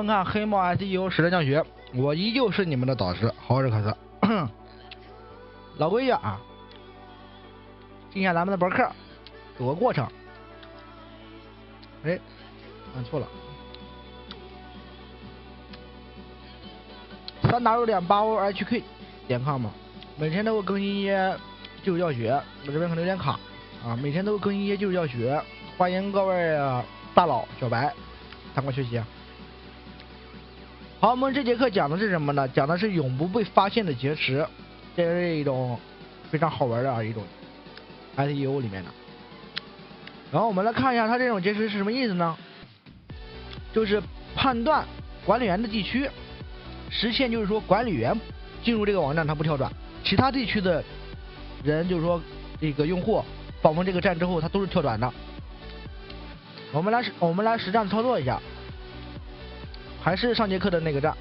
们看黑帽 SEO 实战教学，我依旧是你们的导师豪尔克斯。老规矩啊，听一下咱们的博客，走个过程。哎，按错了。3w.8o.hq.com 每天都会更新一些技术教学，我这边可能有点卡啊，每天都会更新一些技术教学，欢迎各位大佬小白参观学习啊。好，我们这节课讲的是什么呢？讲的是永不被发现的劫持，这是一种非常好玩的一种 SEO 里面的。然后我们来看一下它这种劫持是什么意思呢？就是判断管理员的地区，实现就是说管理员进入这个网站他不跳转，其他地区的人就是说这个用户访问这个站之后他都是跳转的。我们来实战操作一下，还是上节课的那个站，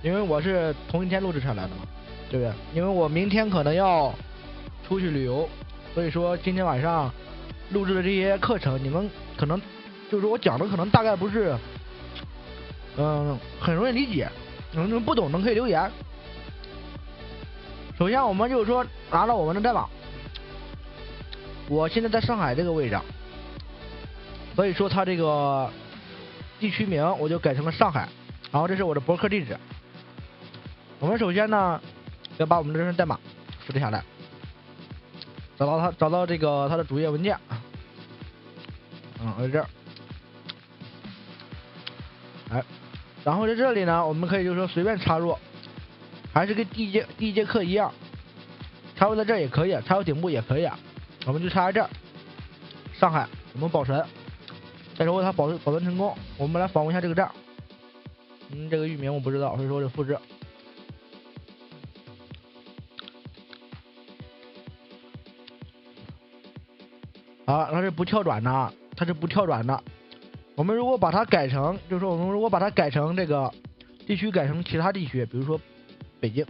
因为我是同一天录制下来的嘛，对不对？因为我明天可能要出去旅游，所以说今天晚上录制的这些课程，你们可能就是说我讲的可能大概不是很容易理解，你们不懂的可以留言。首先我们就是说拿到我们的代码，我现在在上海这个位置，所以说它这个地区名我就改成了上海，然后这是我的博客地址。我们首先呢要把我们的这份代码复制下来，找到这个它的主页文件，在这儿，哎，然后在这里呢，我们可以就是说随便插入，还是跟第一节课一样，插入在这儿也可以，插入顶部也可以，我们就插在这儿，上海，我们保存，再说它保存成功，我们来访问一下这个站，这个域名我不知道，所以说我就复制。好，它是不跳转的，它是不跳转的。我们如果把它改成，就是说我们如果把它改成这个地区，改成其他地区，比如说北京，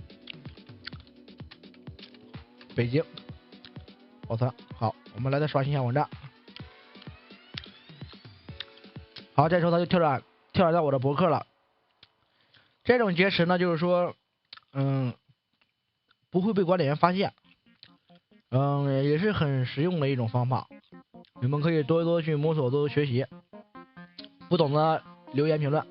保存好，我们来再刷新一下网站。好，这时候它就跳转到我的博客了。这种劫持呢，就是说，不会被管理员发现，也是很实用的一种方法。你们可以多去摸索，多学习。不懂的留言评论。